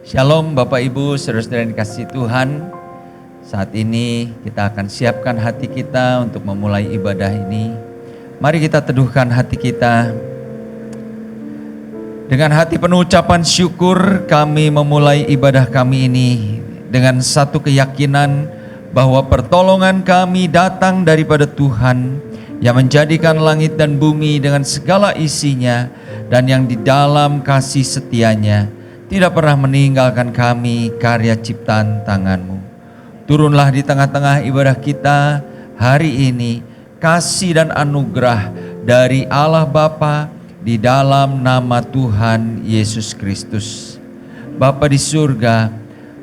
Shalom Bapak Ibu, saudara-saudara yang dikasihi Tuhan. Saat ini kita akan siapkan hati kita untuk memulai ibadah ini. Mari kita teduhkan hati kita. Dengan hati penuh ucapan syukur kami memulai ibadah kami ini dengan satu keyakinan bahwa pertolongan kami datang daripada Tuhan yang menjadikan langit dan bumi dengan segala isinya dan yang di dalam kasih setianya tidak pernah meninggalkan kami karya ciptaan tangan-Mu. Turunlah di tengah-tengah ibadah kita hari ini kasih dan anugerah dari Allah Bapa di dalam nama Tuhan Yesus Kristus. Bapa di surga,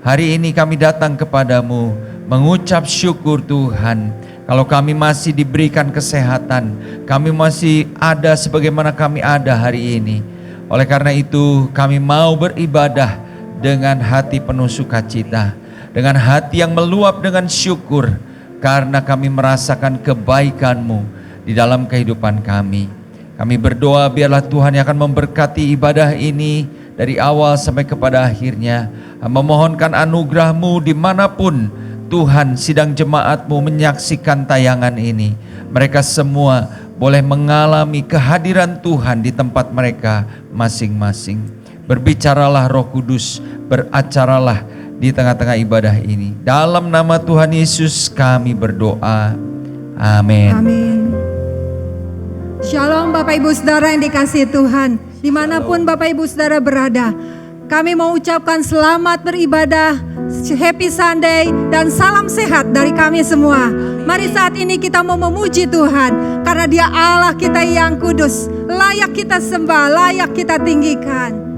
hari ini kami datang kepadamu mengucap syukur Tuhan. Kalau kami masih diberikan kesehatan, kami masih ada sebagaimana kami ada hari ini. Oleh karena itu kami mau beribadah dengan hati penuh sukacita, dengan hati yang meluap dengan syukur, karena kami merasakan kebaikan-Mu di dalam kehidupan kami. Kami berdoa biarlah Tuhan yang akan memberkati ibadah ini dari awal sampai kepada akhirnya. Memohonkan anugerah-Mu dimanapun Tuhan sidang jemaat-Mu menyaksikan tayangan ini. Mereka semua boleh mengalami kehadiran Tuhan di tempat mereka masing-masing. Berbicaralah Roh Kudus, beracaralah di tengah-tengah ibadah ini. Dalam nama Tuhan Yesus kami berdoa. Amin. Amin. Shalom Bapak Ibu Saudara yang dikasihi Tuhan. Dimanapun Bapak Ibu Saudara berada, kami mau ucapkan selamat beribadah, Happy Sunday, dan salam sehat dari kami semua. Mari saat ini kita mau memuji Tuhan, karena Dia Allah kita yang kudus, layak kita sembah, layak kita tinggikan.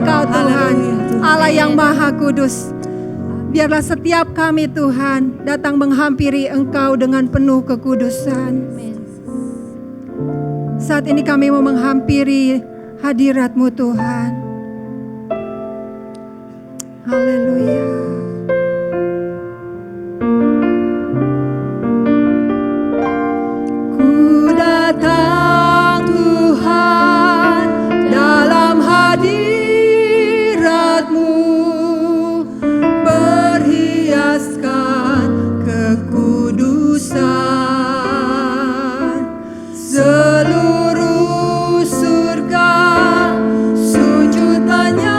Engkau Tuhan, Allah yang Maha Kudus. Biarlah setiap kami Tuhan datang menghampiri Engkau dengan penuh kekudusan. Saat ini kami mau menghampiri hadirat-Mu Tuhan. Haleluya. Ku datang Tuhan dalam hadirat-Mu, berhiaskan kekudusan. Seluruh surga sujud menyembah-Mu.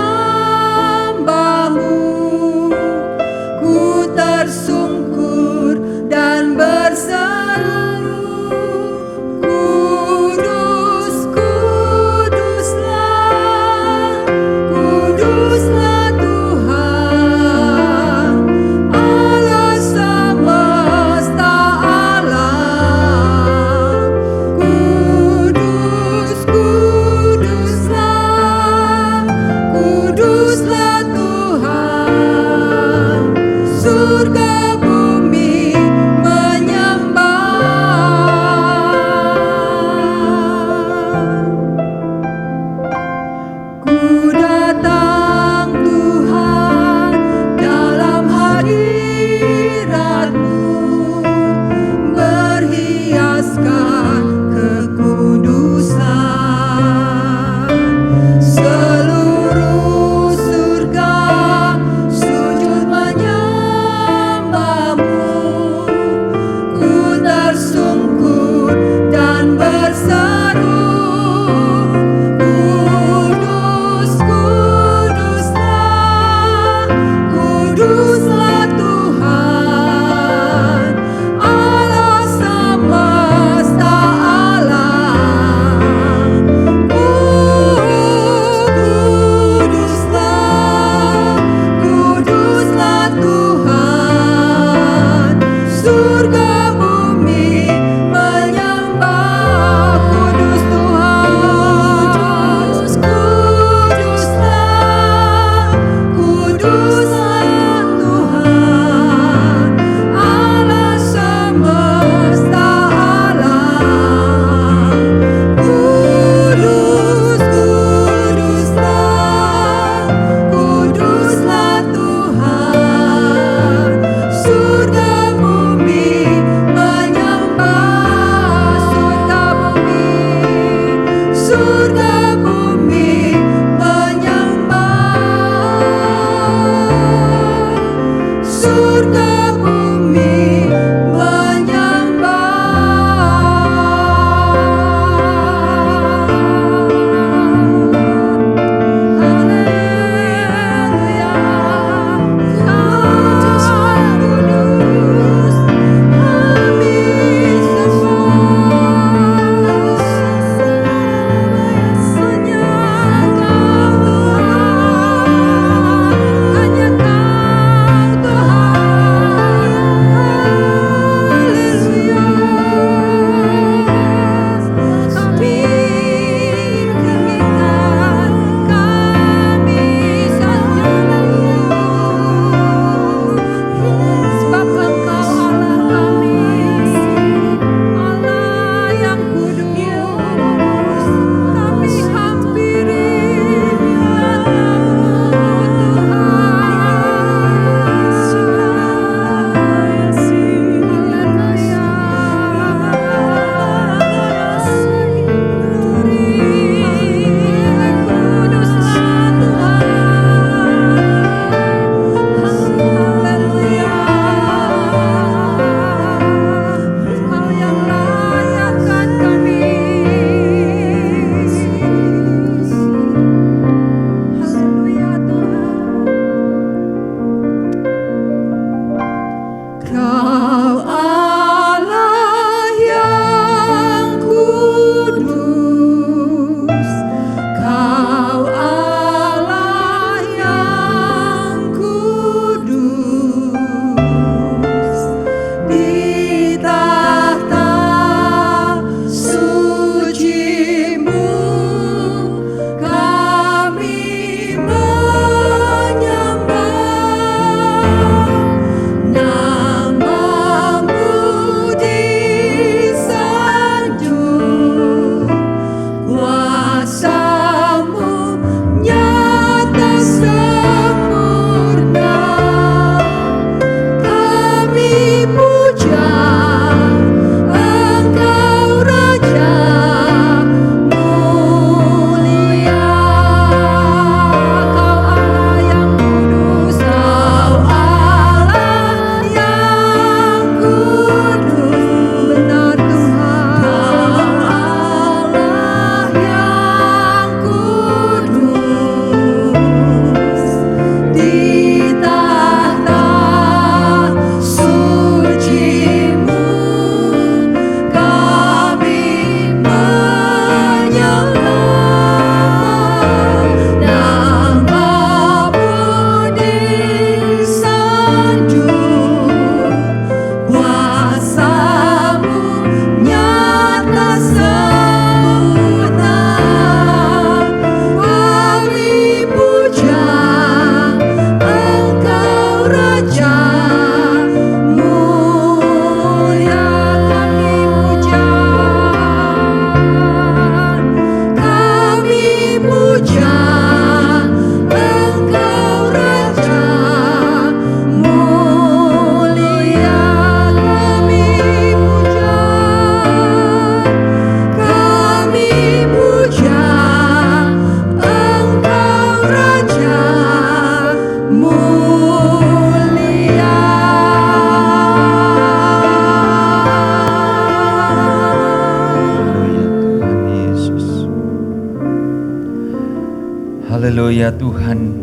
Haleluya Tuhan.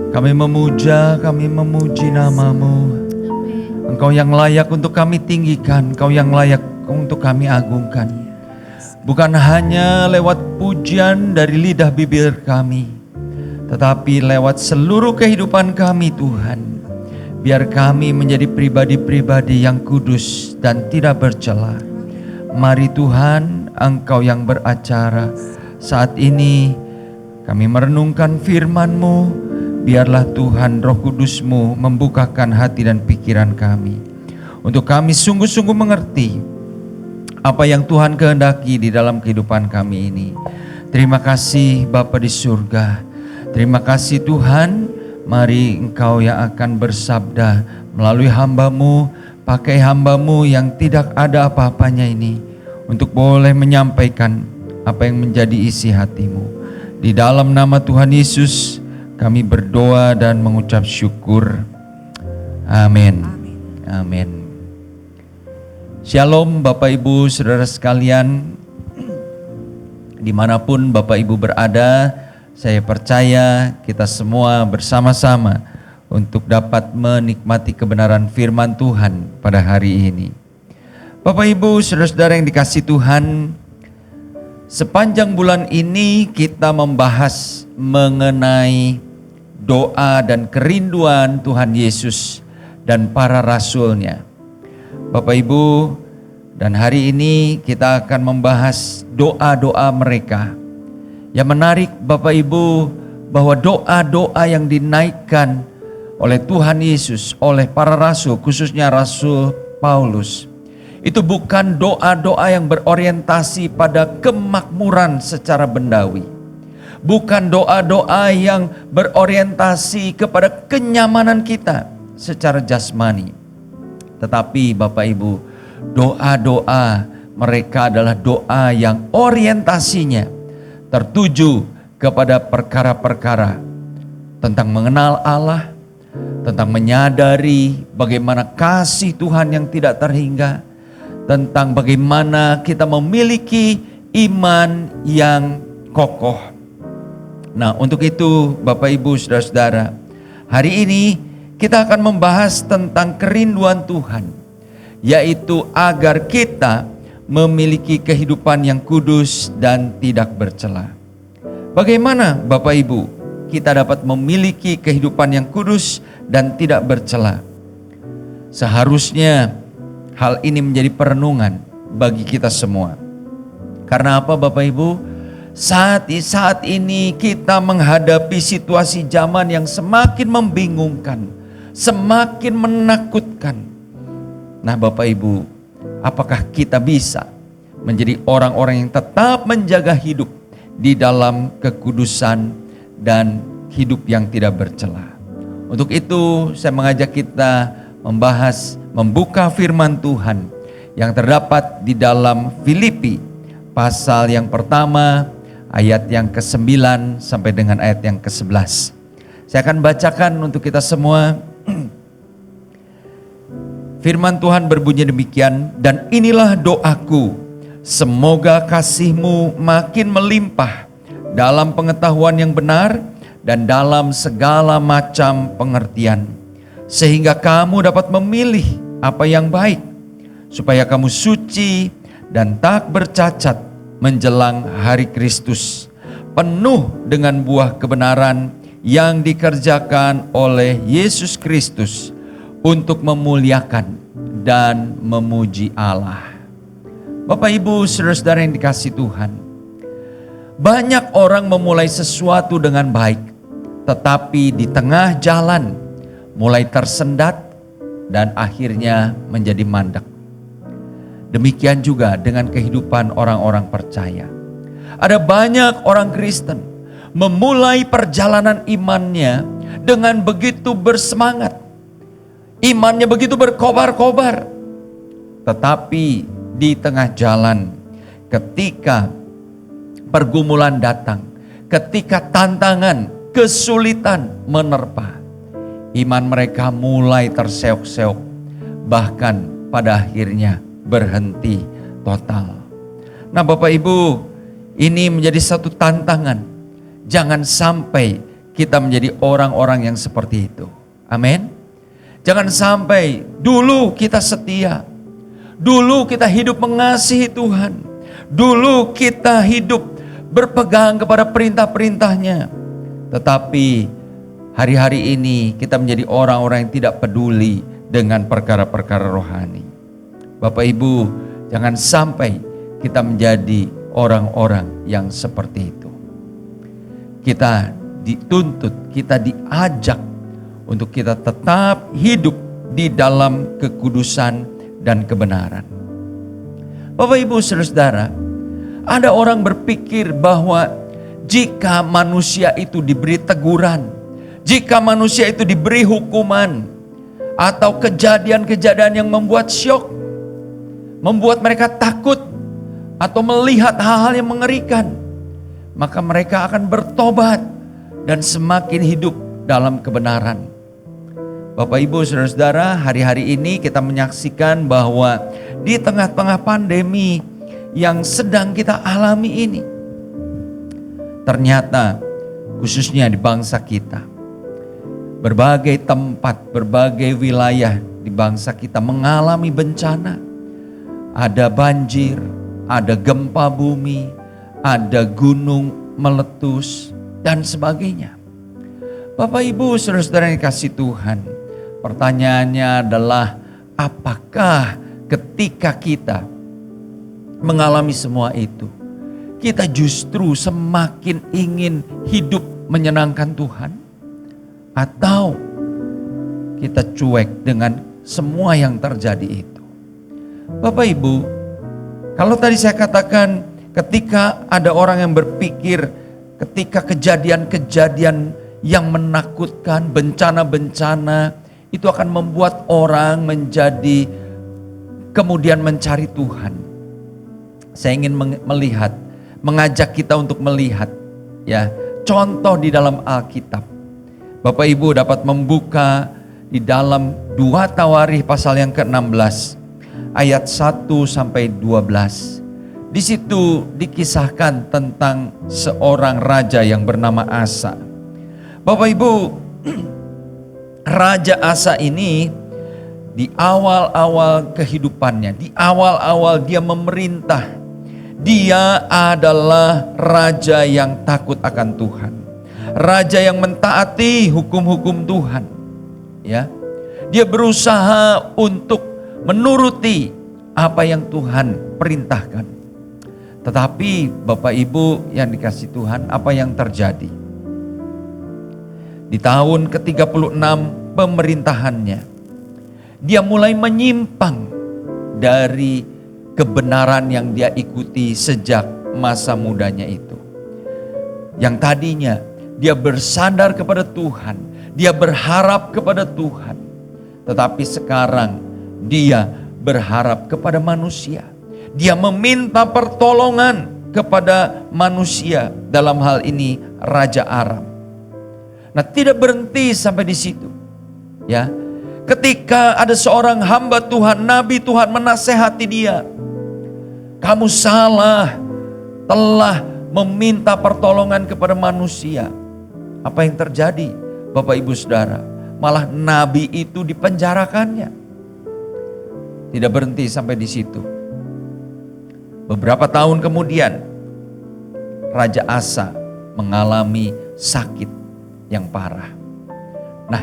Kami memuja, kami memuji nama-Mu. Engkau yang layak untuk kami tinggikan, Engkau yang layak untuk kami agungkan. Bukan hanya lewat pujian dari lidah bibir kami, tetapi lewat seluruh kehidupan kami Tuhan. Biar kami menjadi pribadi-pribadi yang kudus dan tidak bercela. Mari Tuhan, Engkau yang beracara. Saat ini kami merenungkan firman-Mu. Biarlah Tuhan Roh Kudus-Mu membukakan hati dan pikiran kami, untuk kami sungguh-sungguh mengerti apa yang Tuhan kehendaki di dalam kehidupan kami ini. Terima kasih Bapa di surga. Terima kasih Tuhan. Mari Engkau yang akan bersabda melalui hamba-Mu, pakai hamba-Mu yang tidak ada apa-apanya ini, untuk boleh menyampaikan apa yang menjadi isi hati-Mu. Di dalam nama Tuhan Yesus kami berdoa dan mengucap syukur. Amin. Amin. Shalom Bapak Ibu Saudara sekalian. Dimanapun Bapak Ibu berada, saya percaya kita semua bersama-sama untuk dapat menikmati kebenaran firman Tuhan pada hari ini. Bapak Ibu Saudara-saudara yang dikasihi Tuhan, sepanjang bulan ini kita membahas mengenai doa dan kerinduan Tuhan Yesus dan para rasulnya. Bapak Ibu, dan hari ini kita akan membahas doa-doa mereka. Yang menarik Bapak Ibu, bahwa doa-doa yang dinaikkan oleh Tuhan Yesus, oleh para rasul, khususnya Rasul Paulus, itu bukan doa-doa yang berorientasi pada kemakmuran secara bendawi. Bukan doa-doa yang berorientasi kepada kenyamanan kita secara jasmani. Tetapi Bapak Ibu, doa-doa mereka adalah doa yang orientasinya tertuju kepada perkara-perkara tentang mengenal Allah, tentang menyadari bagaimana kasih Tuhan yang tidak terhingga, tentang bagaimana kita memiliki iman yang kokoh. Nah, untuk itu Bapak Ibu Saudara-saudara, hari ini kita akan membahas tentang kerinduan Tuhan, yaitu agar kita memiliki kehidupan yang kudus dan tidak bercela. Bagaimana Bapak Ibu kita dapat memiliki kehidupan yang kudus dan tidak bercela? Seharusnya hal ini menjadi perenungan bagi kita semua. Karena apa Bapak Ibu? Saat ini kita menghadapi situasi zaman yang semakin membingungkan, semakin menakutkan. Nah Bapak Ibu, apakah kita bisa menjadi orang-orang yang tetap menjaga hidup di dalam kekudusan dan hidup yang tidak bercela? Untuk itu saya mengajak kita membuka firman Tuhan yang terdapat di dalam Filipi pasal yang pertama, ayat yang ke-9 sampai dengan ayat yang ke-11. Saya akan bacakan untuk kita semua. Firman Tuhan berbunyi demikian, dan inilah doaku, semoga kasih-Mu makin melimpah dalam pengetahuan yang benar dan dalam segala macam pengertian, sehingga kamu dapat memilih apa yang baik, supaya kamu suci dan tak bercacat menjelang hari Kristus, penuh dengan buah kebenaran yang dikerjakan oleh Yesus Kristus untuk memuliakan dan memuji Allah. Bapak Ibu Saudara-saudara yang dikasihi Tuhan, banyak orang memulai sesuatu dengan baik, tetapi di tengah jalan mulai tersendat dan akhirnya menjadi mandek. Demikian juga dengan kehidupan orang-orang percaya. Ada banyak orang Kristen memulai perjalanan imannya dengan begitu bersemangat. Imannya begitu berkobar-kobar. Tetapi di tengah jalan, ketika pergumulan datang, ketika tantangan, kesulitan menerpa, iman mereka mulai terseok-seok, bahkan pada akhirnya berhenti total. Nah Bapak Ibu, ini menjadi satu tantangan Jangan sampai kita menjadi orang-orang yang seperti itu. Amin. Jangan sampai dulu kita setia, dulu kita hidup mengasihi Tuhan, dulu kita hidup berpegang kepada perintah-perintahnya, tetapi hari-hari ini kita menjadi orang-orang yang tidak peduli dengan perkara-perkara rohani. Bapak Ibu, jangan sampai kita menjadi orang-orang yang seperti itu. Kita dituntut, kita diajak untuk kita tetap hidup di dalam kekudusan dan kebenaran. Bapak Ibu Saudara, ada orang berpikir bahwa jika manusia itu diberi teguran, jika manusia itu diberi hukuman, atau kejadian-kejadian yang membuat syok, membuat mereka takut, atau melihat hal-hal yang mengerikan, maka mereka akan bertobat dan semakin hidup dalam kebenaran. Bapak Ibu Saudara-saudara, hari-hari ini kita menyaksikan bahwa di tengah-tengah pandemi yang sedang kita alami ini, ternyata khususnya di bangsa kita, berbagai tempat, berbagai wilayah di bangsa kita mengalami bencana. Ada banjir, ada gempa bumi, ada gunung meletus, dan sebagainya. Bapak Ibu Saudara-saudara yang dikasihi Tuhan, pertanyaannya adalah apakah ketika kita mengalami semua itu, kita justru semakin ingin hidup menyenangkan Tuhan? Atau kita cuek dengan semua yang terjadi itu? Bapak Ibu, kalau tadi saya katakan ketika ada orang yang berpikir ketika kejadian-kejadian yang menakutkan, bencana-bencana, itu akan membuat orang menjadi kemudian mencari Tuhan. Saya ingin mengajak kita untuk melihat ya contoh di dalam Alkitab. Bapak Ibu dapat membuka di dalam 2 Tawarikh pasal yang ke-16 ayat 1 sampai 12. Di situ dikisahkan tentang seorang raja yang bernama Asa. Bapak Ibu, Raja Asa ini di awal-awal kehidupannya, di awal-awal dia memerintah, dia adalah raja yang takut akan Tuhan. Raja yang mentaati hukum-hukum Tuhan. Ya. Dia berusaha untuk menuruti apa yang Tuhan perintahkan. Tetapi Bapak Ibu yang dikasihi Tuhan, apa yang terjadi? Di tahun ke-36 pemerintahannya, dia mulai menyimpang dari kebenaran yang dia ikuti sejak masa mudanya itu. Yang tadinya dia bersandar kepada Tuhan, dia berharap kepada Tuhan. Tetapi sekarang dia berharap kepada manusia. Dia meminta pertolongan kepada manusia, dalam hal ini Raja Aram. Nah, tidak berhenti sampai di situ. Ya. Ketika ada seorang hamba Tuhan, nabi Tuhan menasehati dia. Kamu salah, telah meminta pertolongan kepada manusia. Apa yang terjadi, Bapak Ibu Saudara? Malah nabi itu dipenjarakannya. Tidak berhenti sampai di situ. Beberapa tahun kemudian, Raja Asa mengalami sakit yang parah. Nah,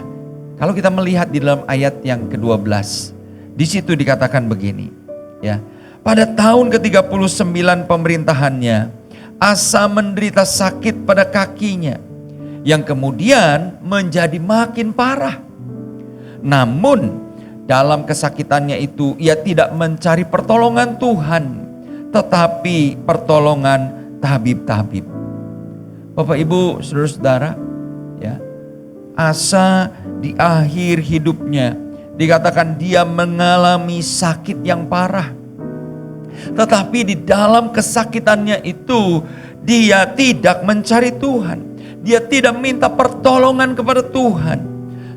kalau kita melihat di dalam ayat yang ke-12, di situ dikatakan begini, ya. Pada tahun ke-39 pemerintahannya, Asa menderita sakit pada kakinya yang kemudian menjadi makin parah. Namun, dalam kesakitannya itu ia tidak mencari pertolongan Tuhan, tetapi pertolongan tabib-tabib. Bapak Ibu, saudara-saudara, ya, Asa di akhir hidupnya dikatakan dia mengalami sakit yang parah. Tetapi di dalam kesakitannya itu dia tidak mencari Tuhan. Dia tidak minta pertolongan kepada Tuhan.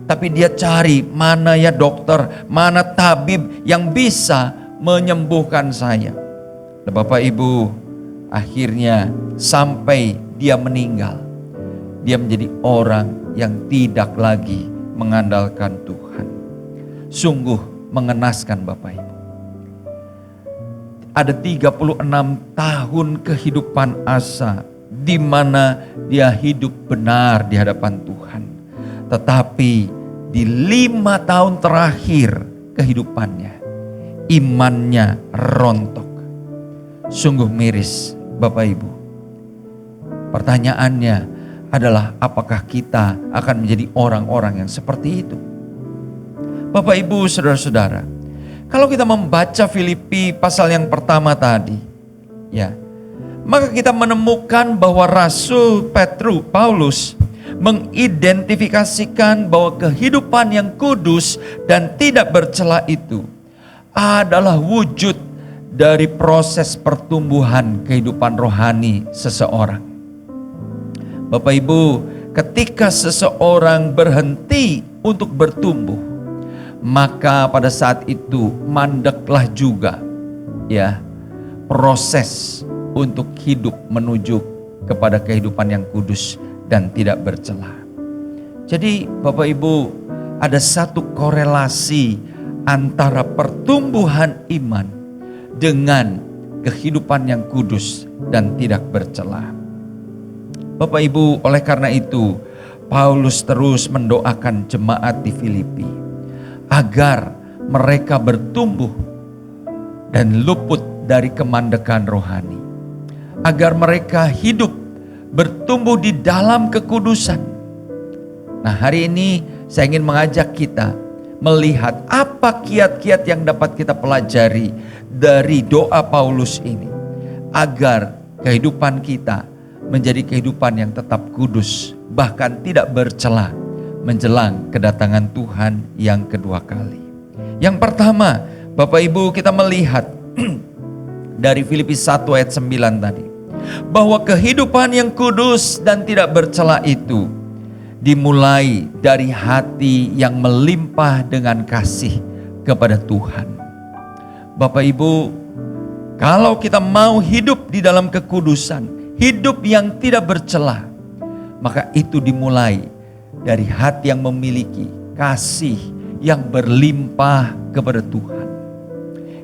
Tapi dia cari mana ya dokter, mana tabib yang bisa menyembuhkan saya. Dan Bapak Ibu, akhirnya sampai dia meninggal. dia menjadi orang yang tidak lagi mengandalkan Tuhan. Sungguh mengenaskan Bapak Ibu. Ada 36 tahun kehidupan Asa di mana dia hidup benar di hadapan Tuhan. Tetapi di 5 tahun terakhir kehidupannya, imannya rontok. Sungguh miris Bapak Ibu. Pertanyaannya adalah apakah kita akan menjadi orang-orang yang seperti itu? Bapak Ibu, saudara-saudara, kalau kita membaca Filipi pasal yang pertama tadi, ya, maka kita menemukan bahwa Rasul Paulus mengidentifikasikan bahwa kehidupan yang kudus dan tidak bercela itu adalah wujud dari proses pertumbuhan kehidupan rohani seseorang. Bapak Ibu, ketika seseorang berhenti untuk bertumbuh, maka pada saat itu mandeklah juga ya proses untuk hidup menuju kepada kehidupan yang kudus dan tidak bercela. Jadi Bapak Ibu, ada satu korelasi antara pertumbuhan iman dengan kehidupan yang kudus dan tidak bercela. Bapak Ibu, oleh karena itu Paulus terus mendoakan jemaat di Filipi agar mereka bertumbuh dan luput dari kemandekan rohani, agar mereka hidup bertumbuh di dalam kekudusan. Nah, hari ini saya ingin mengajak kita melihat apa kiat-kiat yang dapat kita pelajari dari doa Paulus ini, agar kehidupan kita menjadi kehidupan yang tetap kudus, bahkan tidak bercela menjelang kedatangan Tuhan yang kedua kali. Yang pertama, Bapak Ibu, kita melihat dari Filipi 1 ayat 9 tadi, bahwa kehidupan yang kudus dan tidak bercela itu dimulai dari hati yang melimpah dengan kasih kepada Tuhan. Bapak Ibu, kalau kita mau hidup di dalam kekudusan, hidup yang tidak bercela, maka itu dimulai dari hati yang memiliki kasih yang berlimpah kepada Tuhan.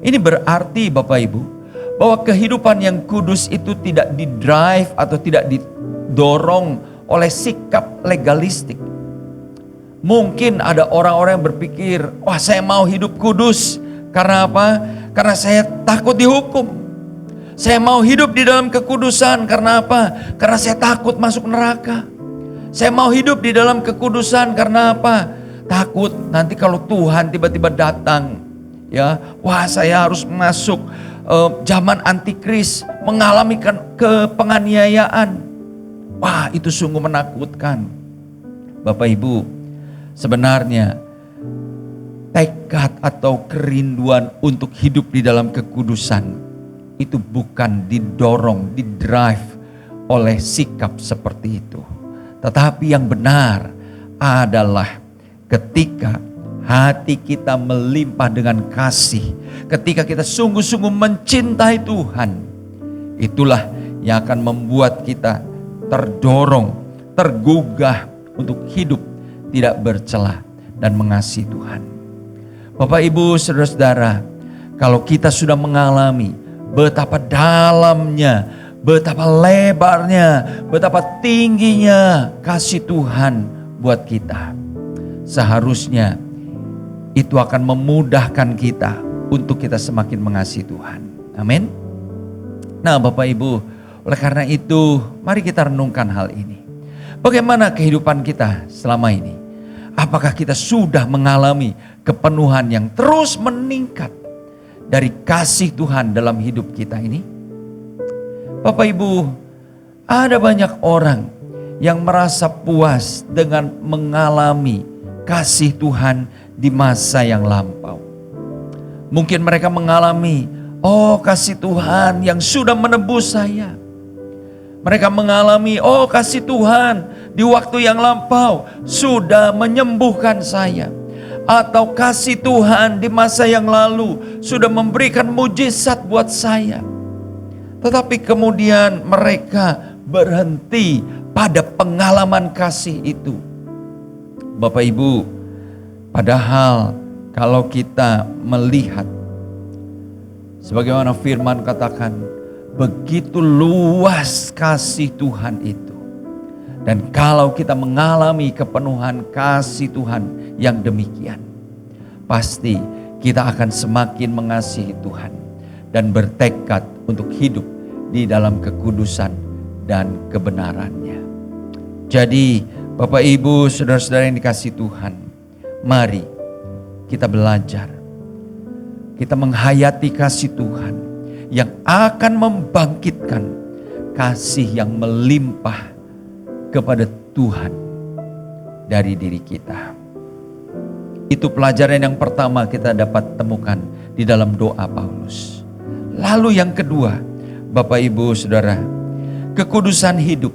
Ini berarti Bapak Ibu, bahwa kehidupan yang kudus itu tidak didrive atau tidak didorong oleh sikap legalistik. Mungkin ada orang-orang yang berpikir, wah saya mau hidup kudus. Karena apa? Karena saya takut dihukum. Saya mau hidup di dalam kekudusan. Karena apa? Karena saya takut masuk neraka. Saya mau hidup di dalam kekudusan karena apa? Takut nanti kalau Tuhan tiba-tiba datang, ya, wah saya harus masuk zaman antikris, mengalami penganiayaan. Wah, itu sungguh menakutkan. Bapak Ibu, sebenarnya tekad atau kerinduan untuk hidup di dalam kekudusan itu bukan didorong, didrive oleh sikap seperti itu. Tetapi yang benar adalah ketika hati kita melimpah dengan kasih, ketika kita sungguh-sungguh mencintai Tuhan, itulah yang akan membuat kita terdorong, tergugah untuk hidup tidak bercela dan mengasihi Tuhan. Bapak Ibu, saudara-saudara, kalau kita sudah mengalami betapa dalamnya, betapa lebarnya, betapa tingginya kasih Tuhan buat kita, seharusnya itu akan memudahkan kita untuk kita semakin mengasihi Tuhan. Amin. Nah Bapak Ibu, oleh karena itu mari kita renungkan hal ini. Bagaimana kehidupan kita selama ini? Apakah kita sudah mengalami kepenuhan yang terus meningkat dari kasih Tuhan dalam hidup kita ini? Bapak Ibu, ada banyak orang yang merasa puas dengan mengalami kasih Tuhan di masa yang lampau. Mungkin mereka mengalami, oh kasih Tuhan yang sudah menebus saya. Mereka mengalami, oh kasih Tuhan di waktu yang lampau sudah menyembuhkan saya. Atau kasih Tuhan di masa yang lalu sudah memberikan mujizat buat saya. Tetapi kemudian mereka berhenti pada pengalaman kasih itu. Bapak Ibu, padahal kalau kita melihat sebagaimana firman katakan, begitu luas kasih Tuhan itu. Dan kalau kita mengalami kepenuhan kasih Tuhan yang demikian, pasti kita akan semakin mengasihi Tuhan dan bertekad untuk hidup di dalam kekudusan dan kebenarannya. Jadi Bapak Ibu, saudara-saudara yang dikasihi Tuhan, mari kita belajar, kita menghayati kasih Tuhan yang akan membangkitkan kasih yang melimpah kepada Tuhan dari diri kita. Itu pelajaran yang pertama kita dapat temukan di dalam doa Paulus. Lalu yang kedua, Bapak Ibu Saudara, kekudusan hidup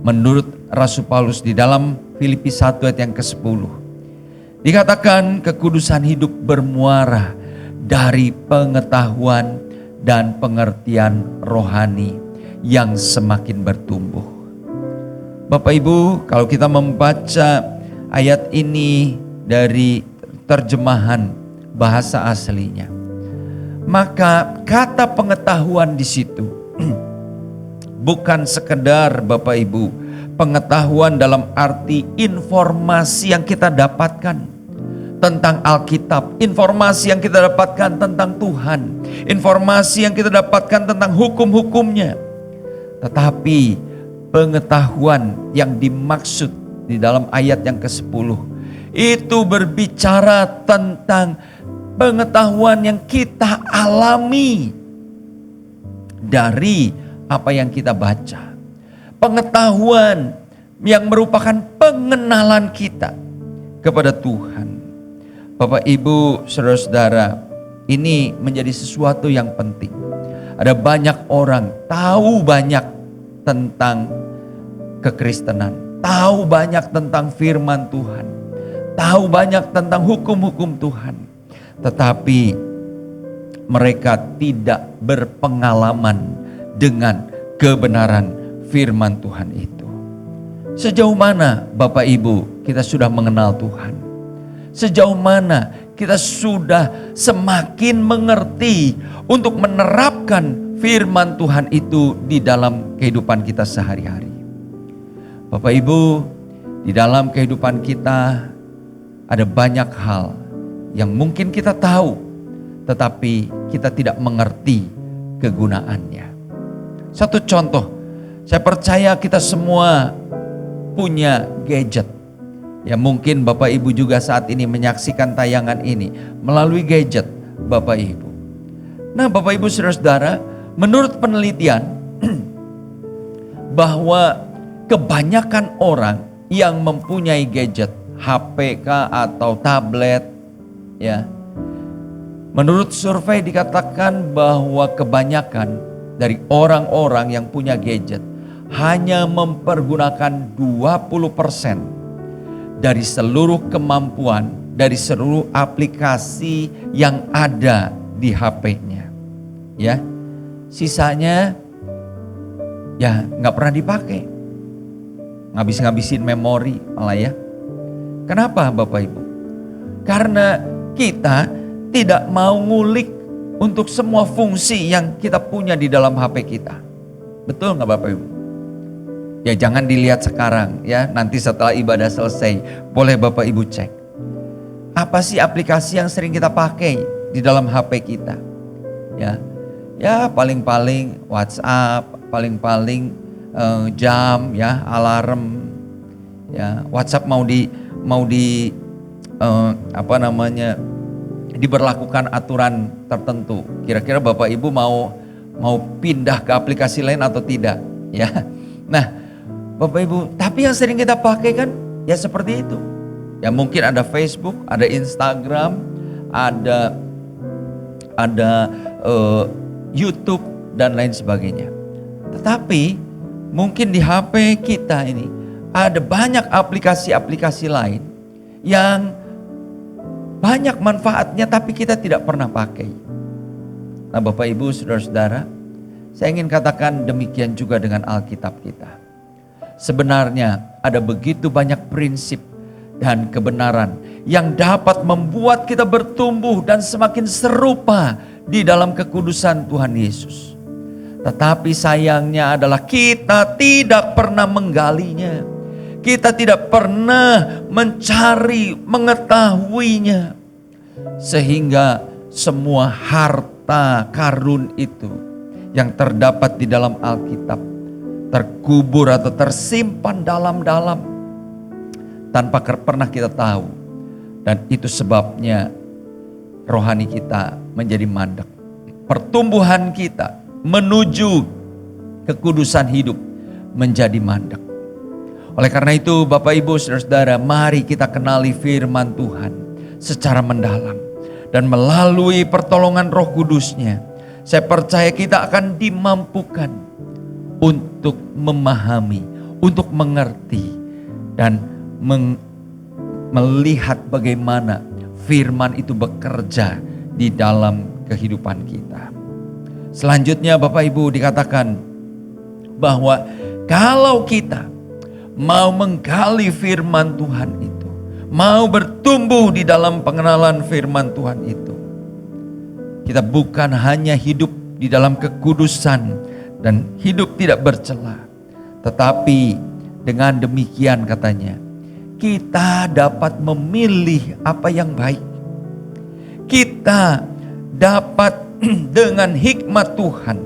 menurut Rasul Paulus di dalam Filipi 1 ayat yang ke-10. Dikatakan kekudusan hidup bermuara dari pengetahuan dan pengertian rohani yang semakin bertumbuh. Bapak Ibu, kalau kita membaca ayat ini dari terjemahan bahasa aslinya, maka kata pengetahuan di situ bukan sekedar Bapak Ibu pengetahuan dalam arti informasi yang kita dapatkan tentang Alkitab, informasi yang kita dapatkan tentang Tuhan, informasi yang kita dapatkan tentang hukum-hukumnya. Tetapi pengetahuan yang dimaksud di dalam ayat yang ke-10 itu berbicara tentang pengetahuan yang kita alami dari apa yang kita baca. Pengetahuan yang merupakan pengenalan kita kepada Tuhan. Bapak Ibu saudara-saudara, ini menjadi sesuatu yang penting. Ada banyak orang tahu banyak tentang kekristenan, tahu banyak tentang firman Tuhan, tahu banyak tentang hukum-hukum Tuhan, tetapi mereka tidak berpengalaman dengan kebenaran firman Tuhan itu. Sejauh mana Bapak Ibu kita sudah mengenal Tuhan? Sejauh mana kita sudah semakin mengerti untuk menerapkan firman Tuhan itu di dalam kehidupan kita sehari-hari? Bapak Ibu, di dalam kehidupan kita ada banyak hal yang mungkin kita tahu, tetapi kita tidak mengerti kegunaannya. Satu contoh, saya percaya kita semua punya gadget. Ya mungkin Bapak Ibu juga saat ini menyaksikan tayangan ini melalui gadget Bapak Ibu. Nah Bapak Ibu saudara-saudara, menurut penelitian bahwa kebanyakan orang yang mempunyai gadget, HP atau tablet, ya, menurut survei dikatakan bahwa kebanyakan dari orang-orang yang punya gadget hanya mempergunakan 20% dari seluruh kemampuan, dari seluruh aplikasi yang ada di HP-nya. Ya, sisanya ya nggak pernah dipakai, ngabis-ngabisin memori malah ya. Kenapa Bapak Ibu? Karena kita tidak mau ngulik untuk semua fungsi yang kita punya di dalam HP kita. Betul nggak Bapak Ibu? Ya jangan dilihat sekarang ya, nanti setelah ibadah selesai boleh Bapak Ibu cek. Apa sih aplikasi yang sering kita pakai di dalam HP kita? Ya paling-paling WhatsApp, paling-paling jam ya, alarm. Ya, WhatsApp mau diberlakukan aturan tertentu. Kira-kira Bapak Ibu mau pindah ke aplikasi lain atau tidak? Ya. Nah, Bapak Ibu, tapi yang sering kita pakai kan ya seperti itu. Ya mungkin ada Facebook, ada Instagram, ada YouTube dan lain sebagainya. Tetapi mungkin di HP kita ini ada banyak aplikasi-aplikasi lain yang banyak manfaatnya tapi kita tidak pernah pakai. Nah Bapak Ibu saudara-saudara, saya ingin katakan demikian juga dengan Alkitab kita. Sebenarnya ada begitu banyak prinsip dan kebenaran yang dapat membuat kita bertumbuh dan semakin serupa di dalam kekudusan Tuhan Yesus. Tetapi sayangnya adalah kita tidak pernah menggalinya. Kita tidak pernah mencari, mengetahuinya. Sehingga semua harta karun itu yang terdapat di dalam Alkitab terkubur atau tersimpan dalam-dalam tanpa pernah kita tahu. Dan itu sebabnya rohani kita menjadi mandek. Pertumbuhan kita menuju kekudusan hidup menjadi mandek. Oleh karena itu Bapak Ibu Saudara-saudara, mari kita kenali firman Tuhan secara mendalam. Dan melalui pertolongan Roh Kudus-Nya, saya percaya kita akan dimampukan untuk memahami, untuk mengerti, dan melihat bagaimana firman itu bekerja di dalam kehidupan kita. Selanjutnya Bapak Ibu dikatakan bahwa kalau kita mau menggali firman Tuhan itu, mau bertumbuh di dalam pengenalan firman Tuhan itu, kita bukan hanya hidup di dalam kekudusan dan hidup tidak bercela, tetapi dengan demikian katanya, kita dapat memilih apa yang baik. Kita dapat dengan hikmat Tuhan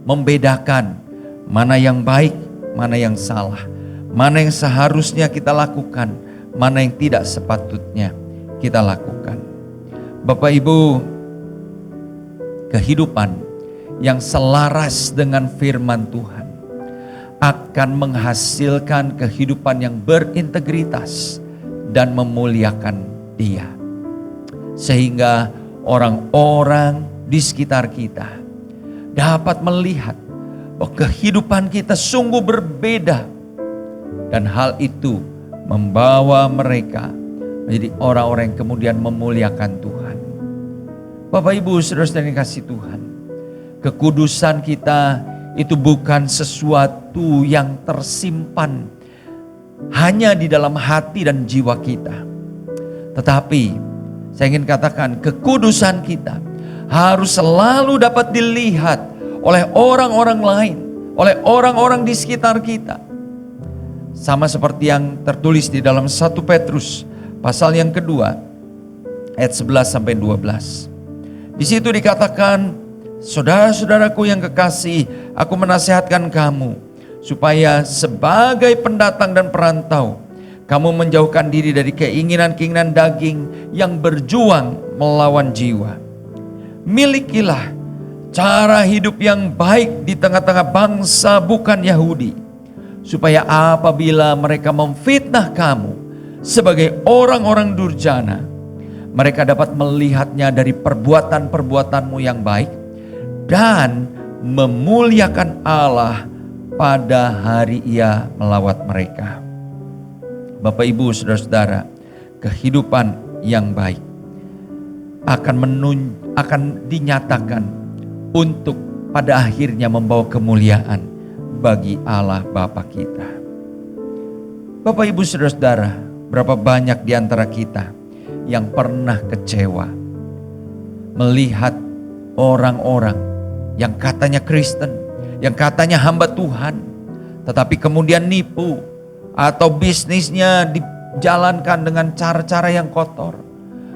membedakan mana yang baik, mana yang salah, mana yang seharusnya kita lakukan, mana yang tidak sepatutnya kita lakukan. Bapak Ibu, kehidupan yang selaras dengan firman Tuhan akan menghasilkan kehidupan yang berintegritas dan memuliakan Dia. Sehingga orang-orang di sekitar kita dapat melihat bahwa kehidupan kita sungguh berbeda. Dan hal itu membawa mereka menjadi orang-orang yang kemudian memuliakan Tuhan. Bapak Ibu Saudara-saudara yang kasih Tuhan, kekudusan kita itu bukan sesuatu yang tersimpan hanya di dalam hati dan jiwa kita. Tetapi saya ingin katakan, kekudusan kita harus selalu dapat dilihat oleh orang-orang lain, oleh orang-orang di sekitar kita. Sama seperti yang tertulis di dalam 1 Petrus pasal yang kedua ayat 11 sampai 12. Di situ dikatakan, saudara-saudaraku yang kekasih, aku menasihatkan kamu supaya sebagai pendatang dan perantau, kamu menjauhkan diri dari keinginan-keinginan daging yang berjuang melawan jiwa. Milikilah cara hidup yang baik di tengah-tengah bangsa bukan Yahudi, supaya apabila mereka memfitnah kamu sebagai orang-orang durjana, mereka dapat melihatnya dari perbuatan-perbuatanmu yang baik dan memuliakan Allah pada hari Ia melawat mereka. Bapak Ibu Saudara-saudara, kehidupan yang baik akan dinyatakan untuk pada akhirnya membawa kemuliaan bagi Allah Bapa kita. Bapak Ibu Saudara-saudara, berapa banyak di antara kita yang pernah kecewa melihat orang-orang yang katanya Kristen, yang katanya hamba Tuhan, tetapi kemudian nipu atau bisnisnya dijalankan dengan cara-cara yang kotor,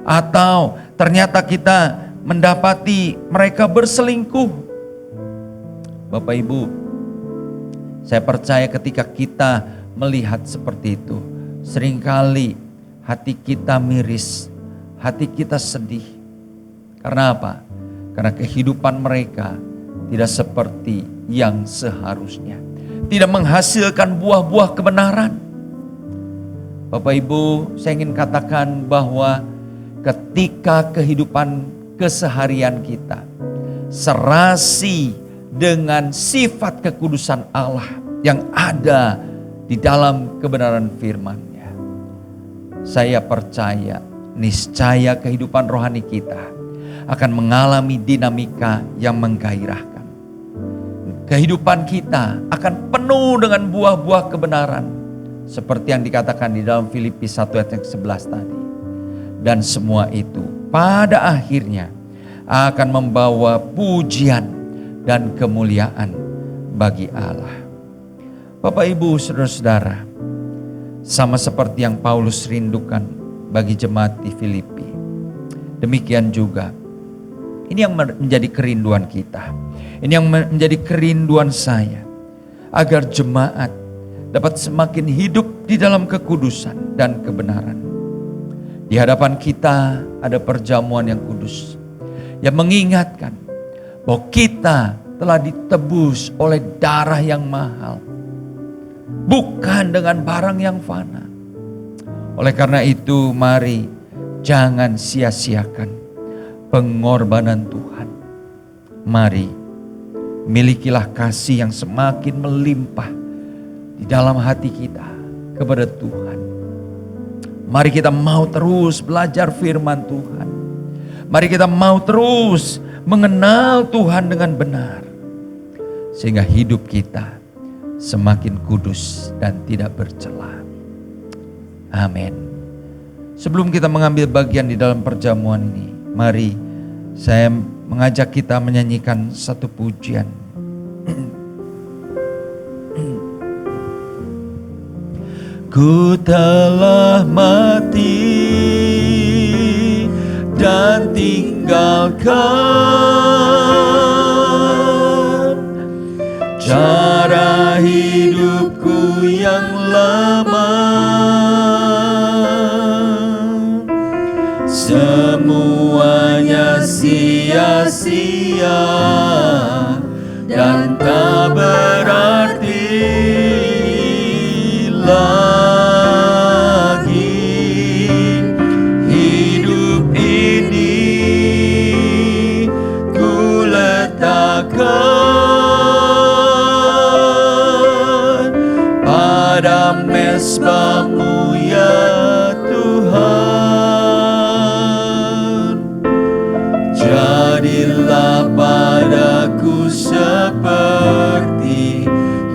atau ternyata kita mendapati mereka berselingkuh. Bapak Ibu, saya percaya ketika kita melihat seperti itu, seringkali hati kita miris, hati kita sedih. Karena apa? Karena kehidupan mereka tidak seperti yang seharusnya, tidak menghasilkan buah-buah kebenaran. Bapak Ibu, saya ingin katakan bahwa ketika kehidupan keseharian kita serasi dengan sifat kekudusan Allah yang ada di dalam kebenaran firman-Nya, saya percaya niscaya kehidupan rohani kita akan mengalami dinamika yang menggairahkan. kehidupan kita akan penuh dengan buah-buah kebenaran. Seperti yang dikatakan di dalam Filipi 1 ayat yang 11 tadi. Dan semua itu pada akhirnya akan membawa pujian dan kemuliaan bagi Allah. Bapak, Ibu, saudara-saudara, sama seperti yang Paulus rindukan bagi jemaat di Filipi, demikian juga ini yang menjadi kerinduan kita. Ini yang menjadi kerinduan saya, agar jemaat dapat semakin hidup di dalam kekudusan dan kebenaran. Di hadapan kita ada perjamuan yang kudus, yang mengingatkan bahwa kita telah ditebus oleh darah yang mahal, bukan dengan barang yang fana. Oleh karena itu, mari jangan sia-siakan pengorbanan Tuhan. Mari milikilah kasih yang semakin melimpah di dalam hati kita kepada Tuhan. Mari kita mau terus belajar firman Tuhan. Mari kita mau terus mengenal Tuhan dengan benar, sehingga hidup kita semakin kudus dan tidak bercela. Amin. Sebelum kita mengambil bagian di dalam perjamuan ini, mari saya mengajak kita menyanyikan satu pujian. Ku telah mati dan tinggalkan cara hidupku yang lama. Semuanya sia-sia dan tak berarti lagi. Hidup ini ku letakkan pada mezbah-Mu ya Tuhan. Jadilah padaku seperti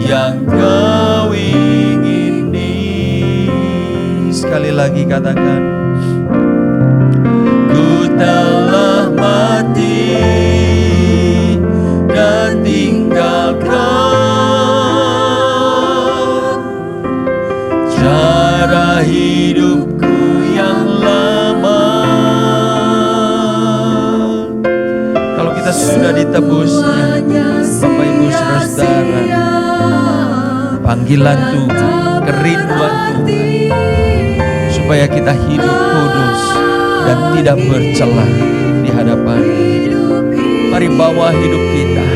yang Kau ingini. Sekali lagi katakan, ku telah mati dan tinggalkan cara hidupku yang lama. Kalau kita sudah ditebusnya, Bapak Ibu Saudara-saudara, panggilan Tuhan, kerinduan Tuhan, supaya kita hidup kudus dan tidak bercela di hadapan. Mari bawa hidup kita,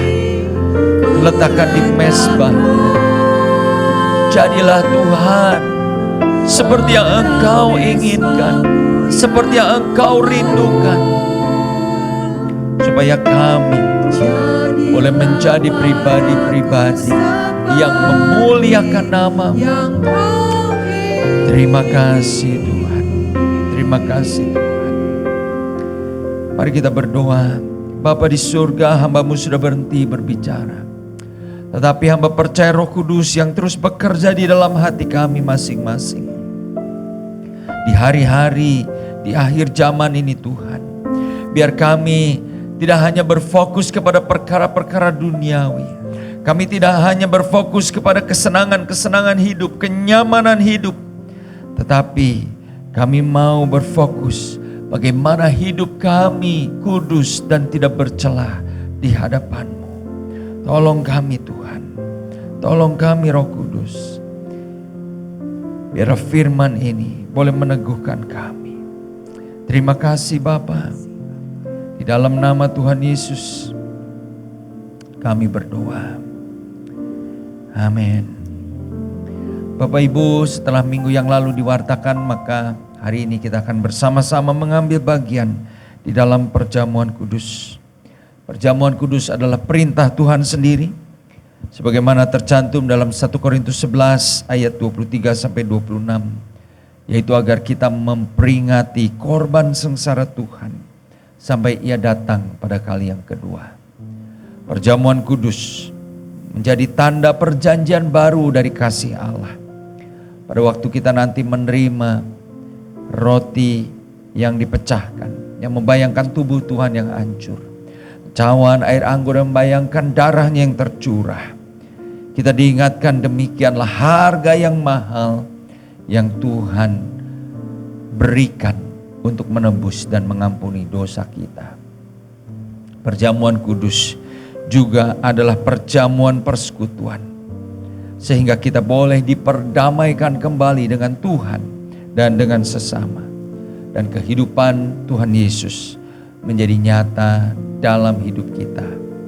letakkan di mezbah. Jadilah Tuhan seperti yang Engkau inginkan, seperti yang Engkau rindukan, supaya kami boleh menjadi pribadi-pribadi yang memuliakan nama-Mu. Terima kasih Tuhan, terima kasih Tuhan. Mari kita berdoa. Bapa di surga, hamba-Mu sudah berhenti berbicara, tetapi hamba percaya Roh Kudus yang terus bekerja di dalam hati kami masing-masing. Di hari-hari, di akhir zaman ini Tuhan, biar kami tidak hanya berfokus kepada perkara-perkara duniawi. Kami tidak hanya berfokus kepada kesenangan-kesenangan hidup, kenyamanan hidup, tetapi kami mau berfokus bagaimana hidup kami kudus dan tidak bercela di hadapan-Mu. Tolong kami Tuhan, tolong kami Roh Kudus, biar firman ini boleh meneguhkan kami. Terima kasih Bapa. Di dalam nama Tuhan Yesus kami berdoa. Amin. Bapak Ibu, setelah minggu yang lalu diwartakan, maka hari ini kita akan bersama-sama mengambil bagian di dalam perjamuan kudus. Perjamuan kudus adalah perintah Tuhan sendiri, sebagaimana tercantum dalam 1 Korintus 11 ayat 23 sampai 26, yaitu agar kita memperingati korban sengsara Tuhan sampai Ia datang pada kali yang kedua. Perjamuan kudus menjadi tanda perjanjian baru dari kasih Allah. Pada waktu kita nanti menerima roti yang dipecahkan, yang membayangkan tubuh Tuhan yang hancur, cawan air anggur yang membayangkan darahnya yang tercurah, kita diingatkan demikianlah harga yang mahal yang Tuhan berikan untuk menebus dan mengampuni dosa kita. Perjamuan kudus juga adalah perjamuan persekutuan, sehingga kita boleh diperdamaikan kembali dengan Tuhan dan dengan sesama. Dan kehidupan Tuhan Yesus menjadi nyata dalam hidup kita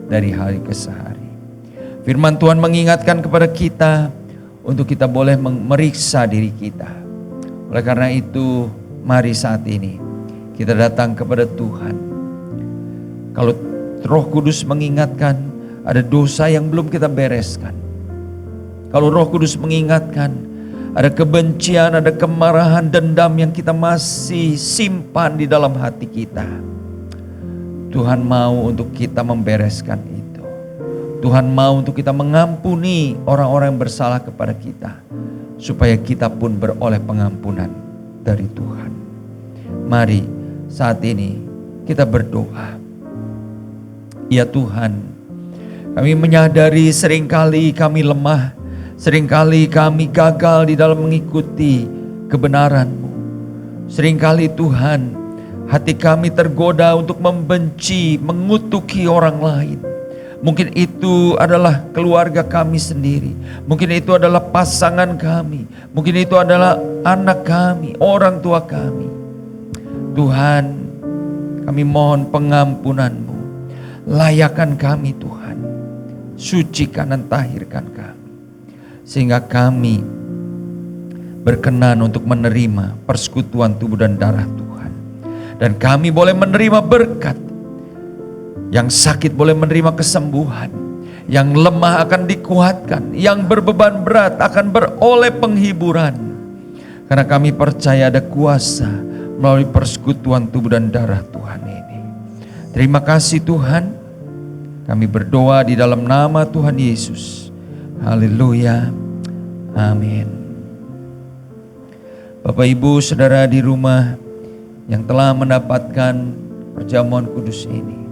dari hari ke hari. Firman Tuhan mengingatkan kepada kita untuk kita boleh memeriksa diri kita. Oleh karena itu, mari saat ini kita datang kepada Tuhan. Kalau Roh Kudus mengingatkan ada dosa yang belum kita bereskan, kalau Roh Kudus mengingatkan ada kebencian, ada kemarahan, dendam yang kita masih simpan di dalam hati kita, Tuhan mau untuk kita membereskan itu. Tuhan mau untuk kita mengampuni orang-orang yang bersalah kepada kita, supaya kita pun beroleh pengampunan dari Tuhan. Mari saat ini kita berdoa. Ya Tuhan, kami menyadari seringkali kami lemah, seringkali kami gagal di dalam mengikuti kebenaran-Mu. Seringkali Tuhan, hati kami tergoda untuk membenci, mengutuki orang lain. Mungkin itu adalah keluarga kami sendiri, mungkin itu adalah pasangan kami, mungkin itu adalah anak kami, orang tua kami. Tuhan, kami mohon pengampunan-Mu. Layakan kami Tuhan, sucikan dan tahirkan kami, sehingga kami berkenan untuk menerima persekutuan tubuh dan darah Tuhan. Dan kami boleh menerima berkat. Yang sakit boleh menerima kesembuhan, yang lemah akan dikuatkan, yang berbeban berat akan beroleh penghiburan. Karena kami percaya ada kuasa melalui persekutuan tubuh dan darah Tuhan ini. Terima kasih Tuhan. Kami berdoa di dalam nama Tuhan Yesus. Haleluya. Amin. Bapak Ibu Saudara di rumah yang telah mendapatkan perjamuan kudus ini,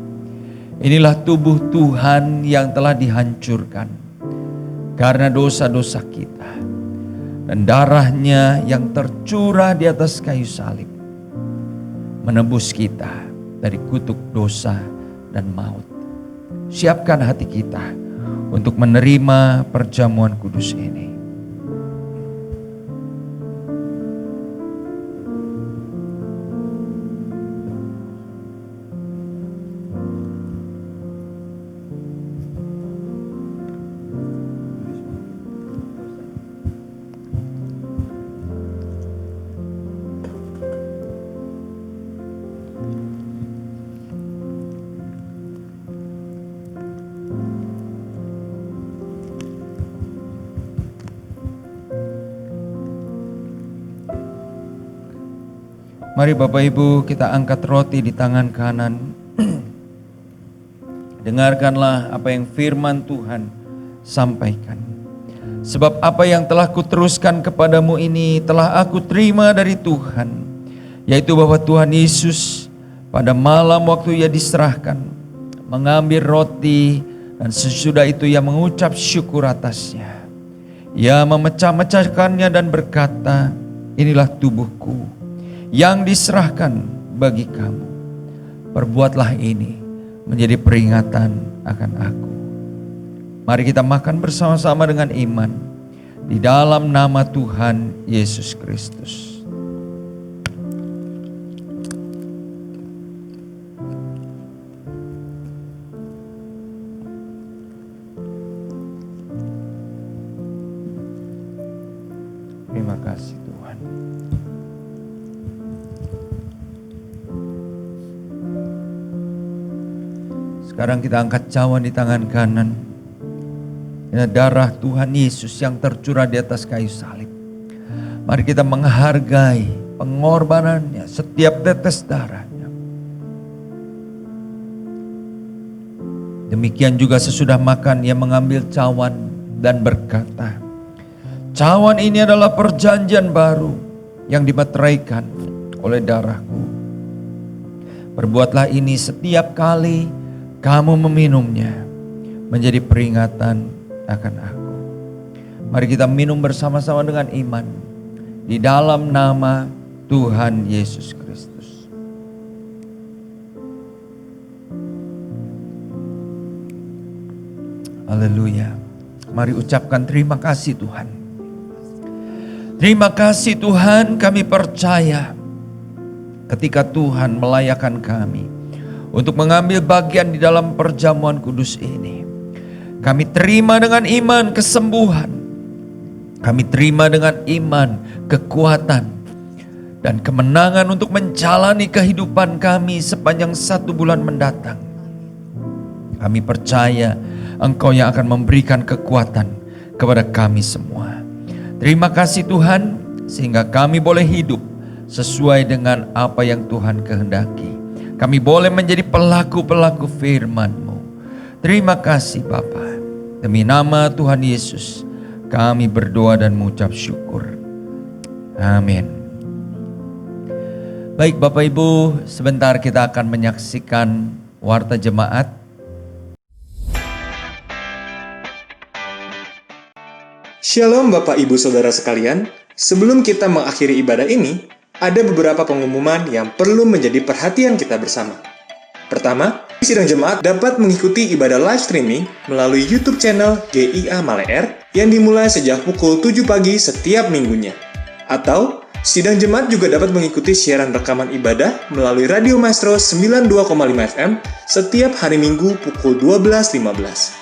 inilah tubuh Tuhan yang telah dihancurkan karena dosa-dosa kita, dan darahnya yang tercurah di atas kayu salib menebus kita dari kutuk dosa dan maut. Siapkan hati kita untuk menerima perjamuan kudus ini. Mari Bapak Ibu kita angkat roti di tangan kanan. Dengarkanlah apa yang firman Tuhan sampaikan. Sebab apa yang telah kuteruskan kepadamu ini telah aku terima dari Tuhan, yaitu bahwa Tuhan Yesus pada malam waktu Ia diserahkan mengambil roti, dan sesudah itu Ia mengucap syukur atasnya. Ia memecah-mecahkannya dan berkata, inilah tubuhku yang diserahkan bagi kamu. Perbuatlah ini menjadi peringatan akan aku. Mari kita makan bersama-sama dengan iman di dalam nama Tuhan Yesus Kristus. Terima kasih Tuhan. Sekarang kita angkat cawan di tangan kanan. Ini darah Tuhan Yesus yang tercurah di atas kayu salib. Mari kita menghargai pengorbanannya, setiap tetes darahnya. Demikian juga sesudah makan ia mengambil cawan dan berkata, "Cawan ini adalah perjanjian baru yang dimeteraikan oleh darahku. Perbuatlah ini setiap kali kamu meminumnya menjadi peringatan akan aku." Mari kita minum bersama-sama dengan iman di dalam nama Tuhan Yesus Kristus. Haleluya. Mari ucapkan terima kasih Tuhan. Terima kasih Tuhan, kami percaya ketika Tuhan melayakkan kami untuk mengambil bagian di dalam perjamuan kudus ini. Kami terima dengan iman kesembuhan. Kami terima dengan iman kekuatan dan kemenangan untuk menjalani kehidupan kami sepanjang 1 bulan mendatang. Kami percaya Engkau yang akan memberikan kekuatan kepada kami semua. Terima kasih Tuhan, sehingga kami boleh hidup sesuai dengan apa yang Tuhan kehendaki. Kami boleh menjadi pelaku-pelaku firman-Mu. Terima kasih Bapa. Demi nama Tuhan Yesus, kami berdoa dan mengucap syukur. Amin. Baik Bapak Ibu, sebentar kita akan menyaksikan warta jemaat. Shalom Bapak Ibu Saudara sekalian, sebelum kita mengakhiri ibadah ini, ada beberapa pengumuman yang perlu menjadi perhatian kita bersama. Pertama, sidang jemaat dapat mengikuti ibadah live streaming melalui YouTube channel GIA Maleer yang dimulai sejak pukul 7 pagi setiap minggunya. Atau, sidang jemaat juga dapat mengikuti siaran rekaman ibadah melalui Radio Maestro 92,5 FM setiap hari Minggu pukul 12.15.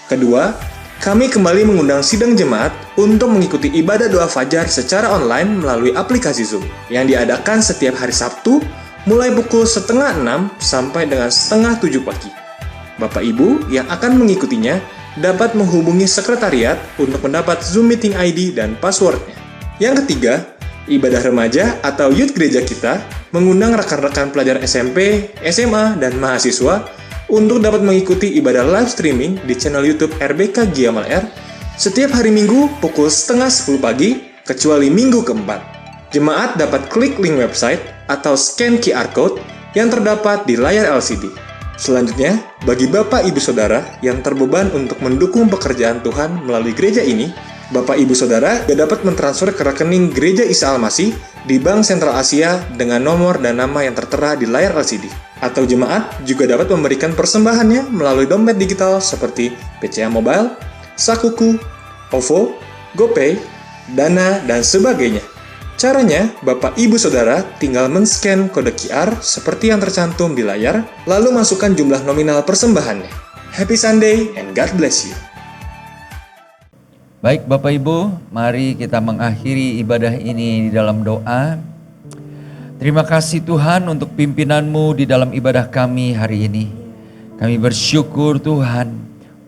Kedua, kami kembali mengundang sidang jemaat untuk mengikuti ibadah doa fajar secara online melalui aplikasi Zoom yang diadakan setiap hari Sabtu mulai pukul 5:30 sampai dengan 6:30 pagi. Bapak Ibu yang akan mengikutinya dapat menghubungi sekretariat untuk mendapat Zoom meeting ID dan passwordnya. Yang ketiga, ibadah remaja atau youth gereja kita mengundang rekan-rekan pelajar SMP, SMA, dan mahasiswa untuk dapat mengikuti ibadah live streaming di channel YouTube RBK GIA Maleer setiap hari Minggu pukul 9:30 pagi, kecuali minggu keempat. Jemaat dapat klik link website atau scan QR code yang terdapat di layar LCD. Selanjutnya, bagi Bapak Ibu Saudara yang terbeban untuk mendukung pekerjaan Tuhan melalui gereja ini, Bapak Ibu Saudara dapat mentransfer ke rekening Gereja Isa Almasih di Bank Sentral Asia dengan nomor dan nama yang tertera di layar LCD. Atau jemaat juga dapat memberikan persembahannya melalui dompet digital seperti BCA Mobile, Sakuku, OVO, GoPay, Dana, dan sebagainya. Caranya, Bapak Ibu Saudara tinggal men-scan kode QR seperti yang tercantum di layar, lalu masukkan jumlah nominal persembahannya. Happy Sunday and God bless you. Baik Bapak Ibu, mari kita mengakhiri ibadah ini di dalam doa. Terima kasih Tuhan untuk pimpinan-Mu di dalam ibadah kami hari ini. Kami bersyukur Tuhan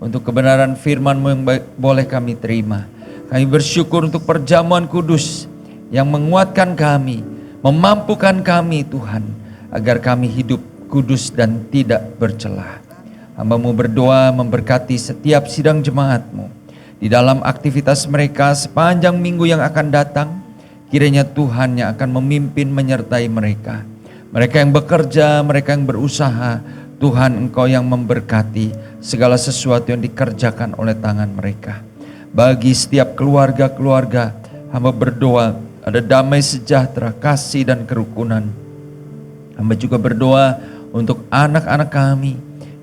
untuk kebenaran firman-Mu yang boleh kami terima. Kami bersyukur untuk perjamuan kudus yang menguatkan kami, memampukan kami Tuhan, agar kami hidup kudus dan tidak bercelah. Hamba-Mu berdoa memberkati setiap sidang jemaat-Mu di dalam aktivitas mereka sepanjang minggu yang akan datang. Kiranya Tuhan yang akan memimpin menyertai mereka. Mereka yang bekerja, mereka yang berusaha, Tuhan Engkau yang memberkati segala sesuatu yang dikerjakan oleh tangan mereka. Bagi setiap keluarga-keluarga, hamba berdoa ada damai sejahtera, kasih dan kerukunan. Hamba juga berdoa untuk anak-anak kami.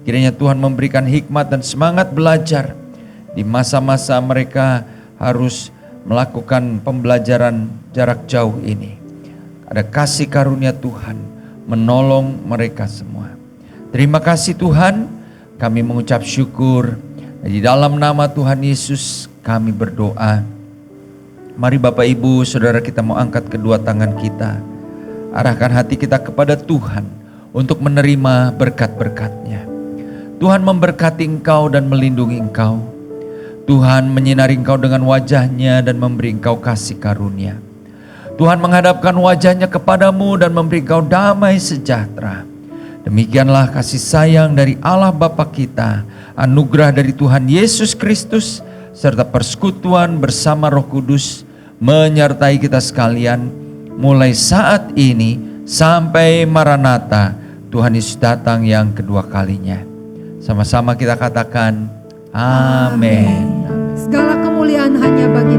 Kiranya Tuhan memberikan hikmat dan semangat belajar di masa-masa mereka harus melakukan pembelajaran jarak jauh ini. Ada kasih karunia Tuhan menolong mereka semua. Terima kasih Tuhan, kami mengucap syukur. Di dalam nama Tuhan Yesus kami berdoa. Mari Bapak Ibu Saudara, kita mau angkat kedua tangan kita. Arahkan hati kita kepada Tuhan untuk menerima berkat-berkat-Nya. Tuhan memberkati engkau dan melindungi engkau. Tuhan menyinari engkau dengan wajah-Nya dan memberi engkau kasih karunia. Tuhan menghadapkan wajah-Nya kepadamu dan memberi engkau damai sejahtera. Demikianlah kasih sayang dari Allah Bapa kita, anugerah dari Tuhan Yesus Kristus, serta persekutuan bersama Roh Kudus menyertai kita sekalian mulai saat ini sampai Maranatha, Tuhan Yesus datang yang kedua kalinya. Sama-sama kita katakan amin. Segala kemuliaan hanya bagi